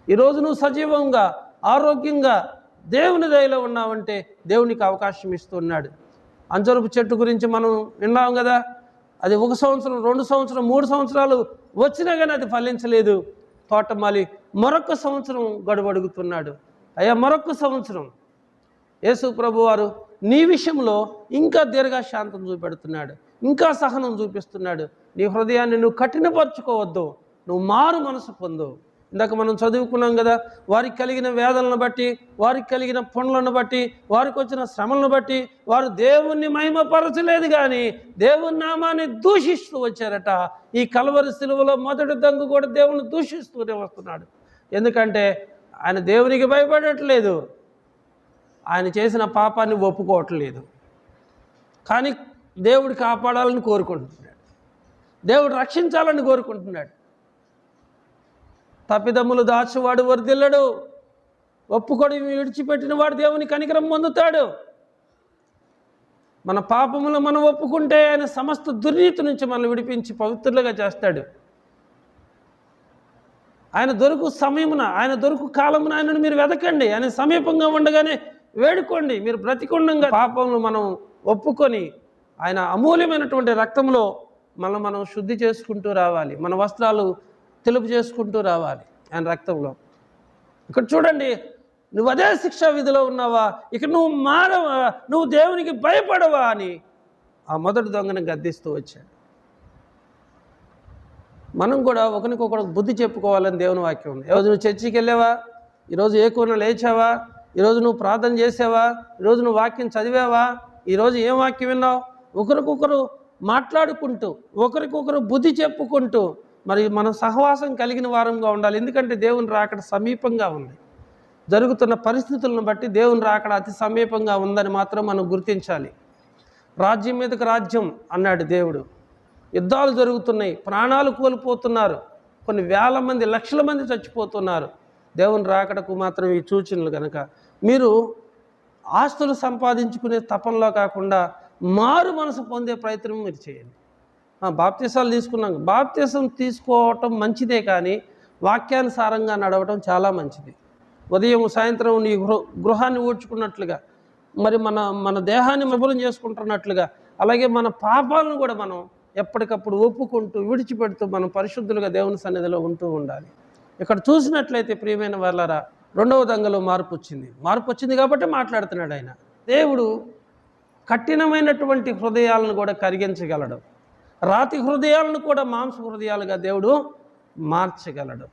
ఈరోజు నువ్వు సజీవంగా ఆరోగ్యంగా దేవుని దయలో ఉన్నావంటే దేవునికి అవకాశం ఇస్తున్నాడు. అంజరపు చెట్టు గురించి మనం విన్నాం కదా, అది 1 సంవత్సరం 2 సంవత్సరం 3 సంవత్సరాలు వచ్చినా కానీ అది ఫలించలేదు. తోటమాలి మరొక సంవత్సరం గడువు అడుగుతున్నాడు. అయ్యా మరొక సంవత్సరం. యేసు ప్రభు వారు నీ విషయంలో ఇంకా దీర్ఘశాంతం చూపెడుతున్నాడు, ఇంకా సహనం చూపిస్తున్నాడు. నీ హృదయాన్ని నువ్వు కఠినపరుచుకోవద్దు, నువ్వు మారు మనసు పొందు. ఇందాక మనం చదువుకున్నాం కదా, వారికి కలిగిన వేదనలను బట్టి, వారికి కలిగిన పనులను బట్టి, వారికి వచ్చిన శ్రమలను బట్టి వారు దేవుణ్ణి మహిమపరచలేదు, కానీ దేవుని నామాన్ని దూషిస్తూ వచ్చారట. ఈ కల్వరి శిలువలో మొదటి దంగు కూడా దేవుని దూషిస్తూనే వస్తున్నాడు. ఎందుకంటే ఆయన దేవునికి భయపడట్లేదు, ఆయన చేసిన పాపాన్ని ఒప్పుకోవట్లేదు. కానీ దేవుడు కాపాడాలని కోరుకుంటున్నాడు, దేవుడు రక్షించాలని కోరుకుంటున్నాడు. తప్పిదమ్ములు దాచువాడు వర్ధిల్లడు, ఒప్పుకొని విడిచిపెట్టిన వాడు దేవుని కనికరం పొందుతాడు. మన పాపములు మనం ఒప్పుకుంటే ఆయన సమస్త దుర్నీతి నుంచి మనల్ని విడిపించి పవిత్రులుగా చేస్తాడు. ఆయన దొరుకు సమయమున, ఆయన దొరుకు కాలమున ఆయనను మీరు వెతకండి. ఆయన సమీపంగా ఉండగానే వేడుకోండి. మీరు బ్రతికుండంగా పాపములు మనం ఒప్పుకొని ఆయన అమూల్యమైనటువంటి రక్తంలో మనం శుద్ధి చేసుకుంటూ రావాలి. మన వస్త్రాలు తెలుపు చేసుకుంటూ రావాలి ఆయన రక్తంలో. ఇక్కడ చూడండి, నువ్వు అదే శిక్షా విధిలో ఉన్నావా, ఇక నువ్వు మారవా, నువ్వు దేవునికి భయపడవా అని ఆ మొదటి దొంగను గద్దిస్తూ వచ్చాడు. మనం కూడా ఒకరికొకరు బుద్ధి చెప్పుకోవాలని దేవుని వాక్యం ఉంది. ఈరోజు నువ్వు చర్చికి వెళ్ళావా, ఈరోజు ఏకున లేచావా, ఈరోజు నువ్వు ప్రార్థన చేసావా, ఈరోజు నువ్వు వాక్యం చదివావా, ఈరోజు ఏం వాక్యం విన్నావు, ఒకరికొకరు మాట్లాడుకుంటూ ఒకరికొకరు బుద్ధి చెప్పుకుంటూ మరి మనం సహవాసం కలిగిన వారంగా ఉండాలి. ఎందుకంటే దేవుని రాకడ సమీపంగా ఉంది. జరుగుతున్న పరిస్థితులను బట్టి దేవుని రాకడ అతి సమీపంగా ఉందని మాత్రం మనం గుర్తించాలి. రాజ్యం మీదకి రాజ్యం అన్నాడు దేవుడు. యుద్ధాలు జరుగుతున్నాయి, ప్రాణాలు కోల్పోతున్నారు, కొన్ని వేల మంది లక్షల మంది చచ్చిపోతున్నారు. దేవుని రాకడకు మాత్రం ఈ సూచనలు కనుక మీరు ఆస్తులు సంపాదించుకునే తపనలో కాకుండా మారు మనసు పొందే ప్రయత్నం మీరు చేయండి. బాప్తీసాలు తీసుకున్నాం, బాప్తీసం తీసుకోవటం మంచిదే, కానీ వాక్యానుసారంగా నడవటం చాలా మంచిది. ఉదయం సాయంత్రం నీ గృహాన్ని ఊడ్చుకున్నట్లుగా, మరి మన దేహాన్ని మబలం చేసుకుంటున్నట్లుగా, అలాగే మన పాపాలను కూడా మనం ఎప్పటికప్పుడు ఒప్పుకుంటూ విడిచిపెడుతూ మనం పరిశుద్ధులుగా దేవుని సన్నిధిలో ఉంటూ ఉండాలి. ఇక్కడ చూసినట్లయితే ప్రియమైన వాళ్ళారా, రెండవ దంగలో మార్పు వచ్చింది కాబట్టి మాట్లాడుతున్నాడు ఆయన. దేవుడు కఠినమైనటువంటి హృదయాలను కూడా కరిగించగలడు, రాతి హృదయాలను కూడా మాంస హృదయాలుగా దేవుడు మార్చగలడు.